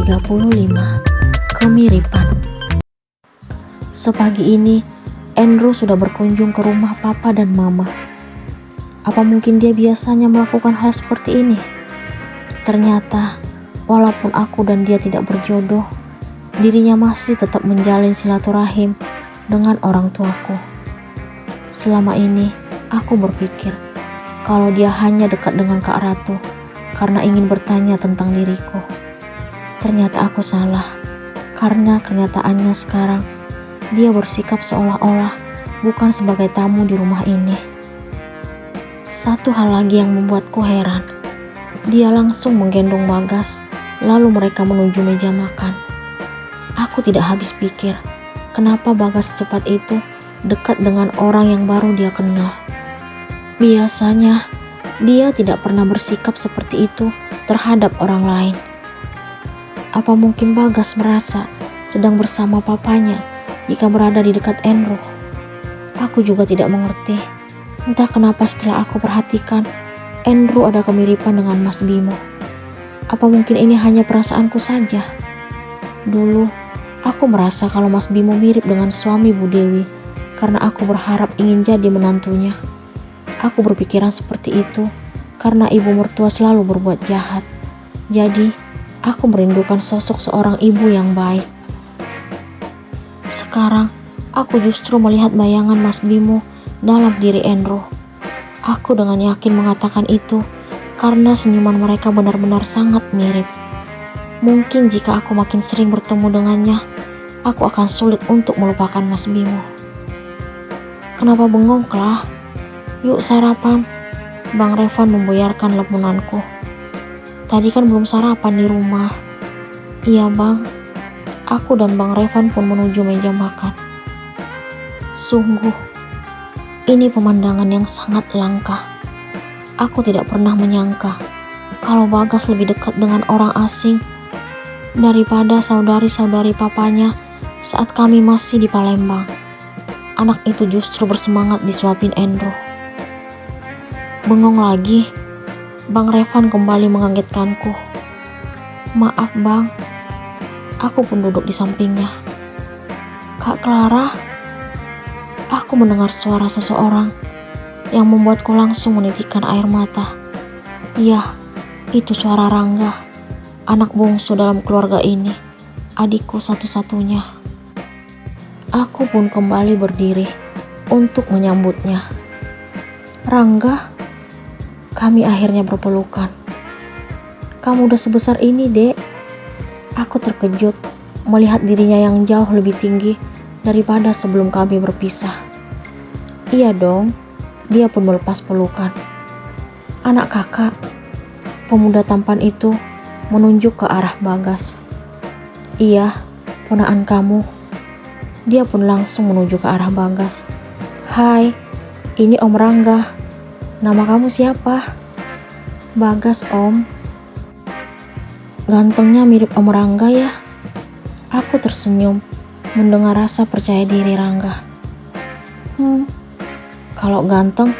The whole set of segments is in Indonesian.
35. Kemiripan. Sepagi ini, Andrew sudah berkunjung ke rumah papa dan mama. Apa mungkin dia biasanya melakukan hal seperti ini? Ternyata, walaupun aku dan dia tidak berjodoh, dirinya masih tetap menjalin silaturahim dengan orang tuaku. Selama ini, aku berpikir kalau dia hanya dekat dengan Kak Ratu karena ingin bertanya tentang diriku. Ternyata aku salah, karena kenyataannya sekarang dia bersikap seolah-olah bukan sebagai tamu di rumah ini. Satu hal lagi yang membuatku heran, dia langsung menggendong Bagas, lalu mereka menuju meja makan. Aku tidak habis pikir, kenapa Bagas secepat itu dekat dengan orang yang baru dia kenal. Biasanya, dia tidak pernah bersikap seperti itu terhadap orang lain. Apa mungkin Bagas merasa sedang bersama papanya jika berada di dekat Andrew? Aku juga tidak mengerti. Entah kenapa setelah aku perhatikan, Andrew ada kemiripan dengan Mas Bimo. Apa mungkin ini hanya perasaanku saja? Dulu, aku merasa kalau Mas Bimo mirip dengan suami Bu Dewi karena aku berharap ingin jadi menantunya. Aku berpikiran seperti itu karena ibu mertua selalu berbuat jahat. Jadi, aku merindukan sosok seorang ibu yang baik. Sekarang, aku justru melihat bayangan Mas Bimo dalam diri Andrew. Aku dengan yakin mengatakan itu karena senyuman mereka benar-benar sangat mirip. Mungkin jika aku makin sering bertemu dengannya, aku akan sulit untuk melupakan Mas Bimo. Kenapa bengong, Klah? Yuk sarapan. Bang Revan membuyarkan lemunanku. Tadi kan belum sarapan di rumah. Iya bang. Aku dan Bang Revan pun menuju meja makan. Sungguh, ini pemandangan yang sangat langka. Aku tidak pernah menyangka kalau Bagas lebih dekat dengan orang asing daripada saudari-saudari papanya saat kami masih di Palembang. Anak itu justru bersemangat disuapin Andrew. Bengong lagi, Bang Revan kembali mengagetkanku. Maaf bang, aku pun duduk di sampingnya. Kak Clara, aku mendengar suara seseorang yang membuatku langsung menitikkan air mata. Iya, itu suara Rangga, anak bungsu dalam keluarga ini, adikku satu-satunya. Aku pun kembali berdiri untuk menyambutnya. Rangga, kami akhirnya berpelukan. Kamu udah sebesar ini, Dek. Aku terkejut melihat dirinya yang jauh lebih tinggi daripada sebelum kami berpisah. Iya dong, dia pun melepas pelukan. Anak kakak, pemuda tampan itu menunjuk ke arah Bagas. Iya, ponakan kamu. Dia pun langsung menuju ke arah Bagas. Hai, ini Om Rangga. Nama kamu siapa? Bagas om. Gantengnya mirip Om Rangga ya? Aku tersenyum mendengar rasa percaya diri Rangga. Kalau ganteng,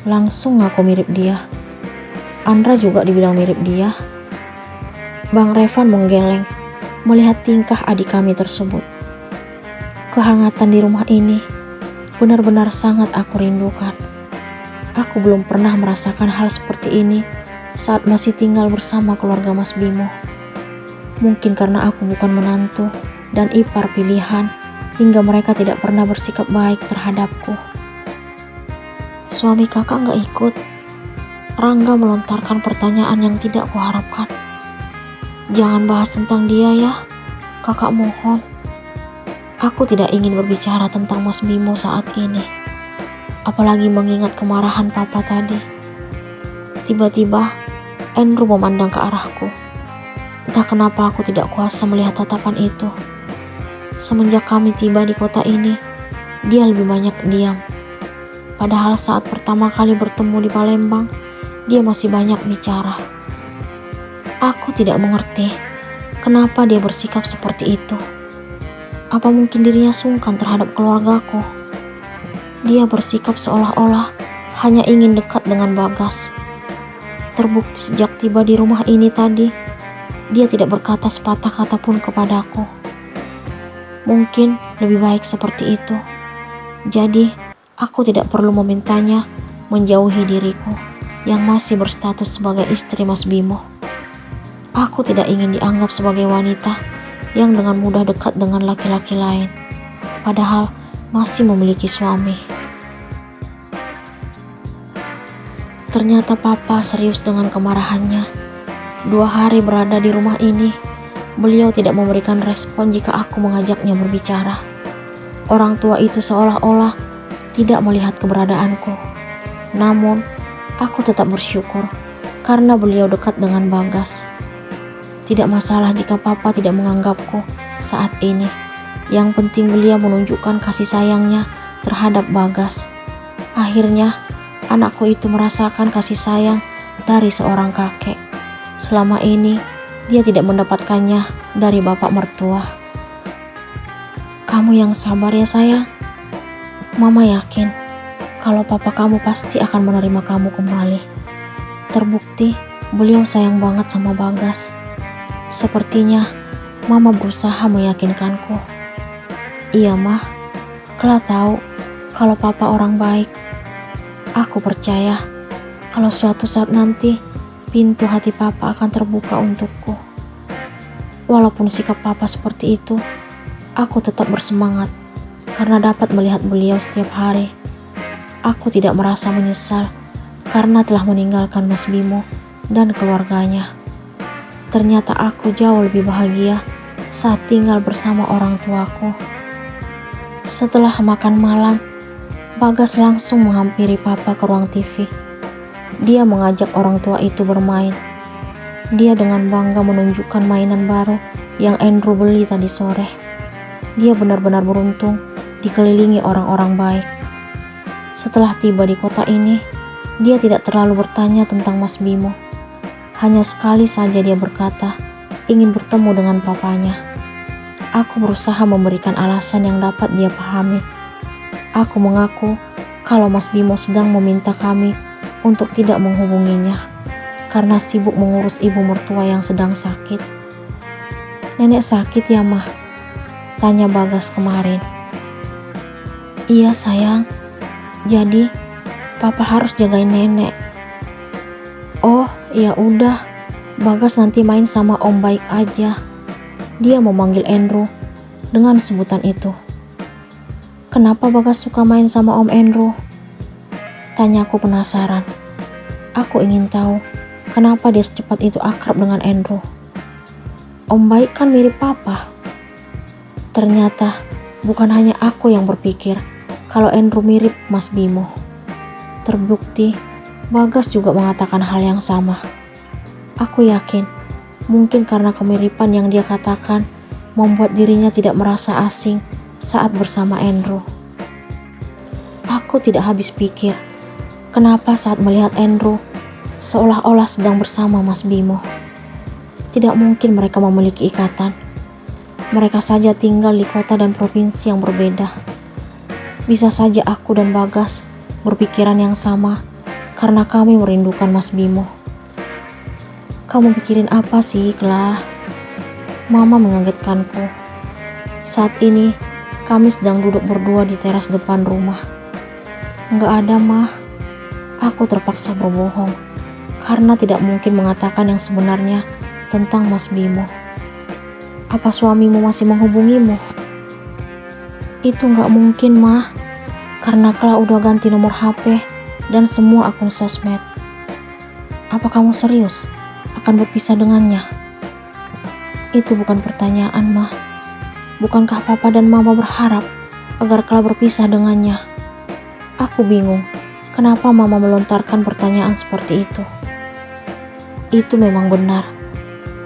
langsung aku mirip dia. Andra juga dibilang mirip dia. Bang Revan menggeleng melihat tingkah adik kami tersebut. Kehangatan di rumah ini benar-benar sangat aku rindukan. Aku belum pernah merasakan hal seperti ini saat masih tinggal bersama keluarga Mas Bimo. Mungkin karena aku bukan menantu dan ipar pilihan, hingga mereka tidak pernah bersikap baik terhadapku. Suami kakak gak ikut? Rangga melontarkan pertanyaan yang tidak kuharapkan. Jangan bahas tentang dia ya, kakak mohon. Aku tidak ingin berbicara tentang Mas Bimo saat ini. Apalagi mengingat kemarahan papa tadi. Tiba-tiba, Andrew memandang ke arahku. Entah kenapa aku tidak kuasa melihat tatapan itu. Semenjak kami tiba di kota ini, dia lebih banyak diam. Padahal saat pertama kali bertemu di Palembang, dia masih banyak bicara. Aku tidak mengerti kenapa dia bersikap seperti itu. Apa mungkin dirinya sungkan terhadap keluargaku? Dia bersikap seolah-olah hanya ingin dekat dengan Bagas. Terbukti sejak tiba di rumah ini tadi, dia tidak berkata sepatah kata pun kepadaku. Mungkin lebih baik seperti itu. Jadi, aku tidak perlu memintanya menjauhi diriku yang masih berstatus sebagai istri Mas Bimo. Aku tidak ingin dianggap sebagai wanita yang dengan mudah dekat dengan laki-laki lain, padahal masih memiliki suami. Ternyata papa serius dengan kemarahannya. 2 hari berada di rumah ini, beliau tidak memberikan respon jika aku mengajaknya berbicara. Orang tua itu seolah-olah tidak melihat keberadaanku. Namun, aku tetap bersyukur karena beliau dekat dengan Bagas. Tidak masalah jika papa tidak menganggapku saat ini. Yang penting beliau menunjukkan kasih sayangnya terhadap Bagas. Akhirnya, anakku itu merasakan kasih sayang dari seorang kakek. Selama ini, dia tidak mendapatkannya dari bapak mertua. Kamu yang sabar ya sayang. Mama yakin kalau papa kamu pasti akan menerima kamu kembali. Terbukti beliau sayang banget sama Bagas. Sepertinya mama berusaha meyakinkanku. Iya mah, Kela tahu kalau papa orang baik. Aku percaya kalau suatu saat nanti pintu hati papa akan terbuka untukku. Walaupun sikap papa seperti itu, aku tetap bersemangat karena dapat melihat beliau setiap hari. Aku tidak merasa menyesal karena telah meninggalkan Mas Bimo dan keluarganya. Ternyata aku jauh lebih bahagia saat tinggal bersama orang tuaku. Setelah makan malam, Bagas langsung menghampiri papa ke ruang TV. Dia mengajak orang tua itu bermain. Dia dengan bangga menunjukkan mainan baru yang Andrew beli tadi sore. Dia benar-benar beruntung dikelilingi orang-orang baik. Setelah tiba di kota ini, dia tidak terlalu bertanya tentang Mas Bimo. Hanya sekali saja dia berkata ingin bertemu dengan papanya. Aku berusaha memberikan alasan yang dapat dia pahami. Aku mengaku kalau Mas Bimo sedang meminta kami untuk tidak menghubunginya karena sibuk mengurus ibu mertua yang sedang sakit. Nenek sakit ya mah? Tanya Bagas kemarin. Iya sayang, jadi papa harus jagain nenek. Oh ya udah, Bagas nanti main sama Om Baik aja. Dia memanggil Andrew dengan sebutan itu. Kenapa Bagas suka main sama Om Andrew? Tanyaku penasaran. Aku ingin tahu kenapa dia secepat itu akrab dengan Andrew. Om Baik kan mirip papa. Ternyata bukan hanya aku yang berpikir kalau Andrew mirip Mas Bimo. Terbukti Bagas juga mengatakan hal yang sama. Aku yakin mungkin karena kemiripan yang dia katakan membuat dirinya tidak merasa asing saat bersama Andrew. Aku tidak habis pikir kenapa saat melihat Andrew seolah-olah sedang bersama Mas Bimo. Tidak mungkin mereka memiliki ikatan. Mereka saja tinggal di kota dan provinsi yang berbeda. Bisa saja aku dan Bagas berpikiran yang sama karena kami merindukan Mas Bimo. Kamu pikirin apa sih, Kela? Mama mengagetkanku. Saat ini kami sedang duduk berdua di teras depan rumah. Enggak ada, Mah. Aku terpaksa berbohong karena tidak mungkin mengatakan yang sebenarnya tentang Mas Bimo. Apa suamimu masih menghubungimu? Itu enggak mungkin, Mah. Karena Kela udah ganti nomor HP dan semua akun sosmed. Apa kamu serius akan berpisah dengannya? Itu bukan pertanyaan, Mah. Bukankah papa dan mama berharap agar Kela berpisah dengannya? Aku bingung kenapa mama melontarkan pertanyaan seperti itu. Itu memang benar,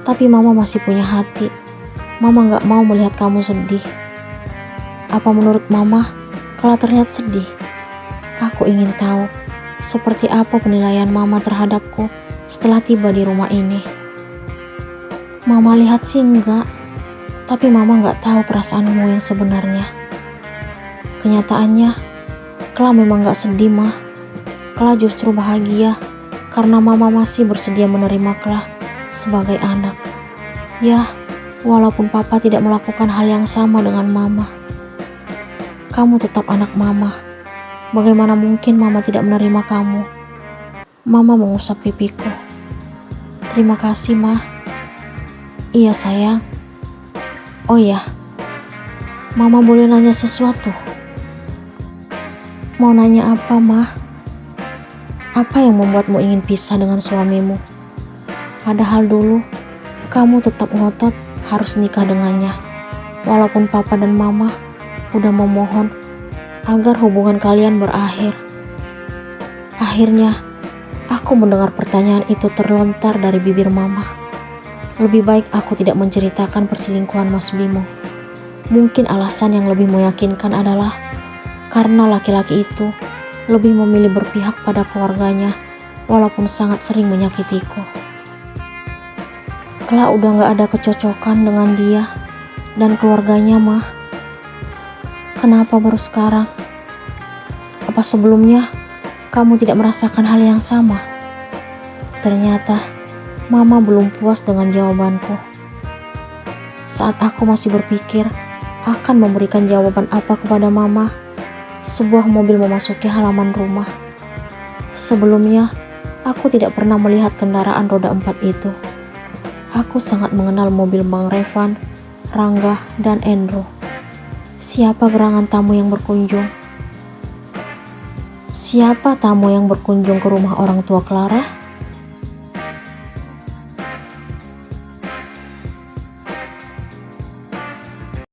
tapi mama masih punya hati. Mama gak mau melihat kamu sedih. Apa menurut mama Kela terlihat sedih? Aku ingin tahu seperti apa penilaian mama terhadapku setelah tiba di rumah ini. Mama lihat sih enggak, tapi mama gak tahu perasaanmu yang sebenarnya. Kenyataannya, Kela memang gak sedih, Mah. Kela justru bahagia karena mama masih bersedia menerima Kela sebagai anak. Ya, walaupun papa tidak melakukan hal yang sama dengan mama, kamu tetap anak mama. Bagaimana mungkin mama tidak menerima kamu? Mama mengusap pipiku. Terima kasih, Ma. Iya, sayang. Oh ya, mama boleh nanya sesuatu? Mau nanya apa, Ma? Apa yang membuatmu ingin pisah dengan suamimu? Padahal dulu, kamu tetap ngotot harus nikah dengannya. Walaupun papa dan mama udah memohon agar hubungan kalian berakhir. Akhirnya, aku mendengar pertanyaan itu terlontar dari bibir mama. Lebih baik aku tidak menceritakan perselingkuhan Mas Bimo. Mungkin alasan yang lebih meyakinkan adalah karena laki-laki itu lebih memilih berpihak pada keluarganya walaupun sangat sering menyakitiku. Kelak udah gak ada kecocokan dengan dia dan keluarganya, mah. Kenapa baru sekarang? Apa sebelumnya kamu tidak merasakan hal yang sama? Ternyata mama belum puas dengan jawabanku. Saat aku masih berpikir akan memberikan jawaban apa kepada mama, sebuah mobil memasuki halaman rumah. Sebelumnya, aku tidak pernah melihat kendaraan roda 4 itu. Aku sangat mengenal mobil Bang Revan, Rangga, dan Endro. Siapa gerangan tamu yang berkunjung? Siapa tamu yang berkunjung ke rumah orang tua Clara?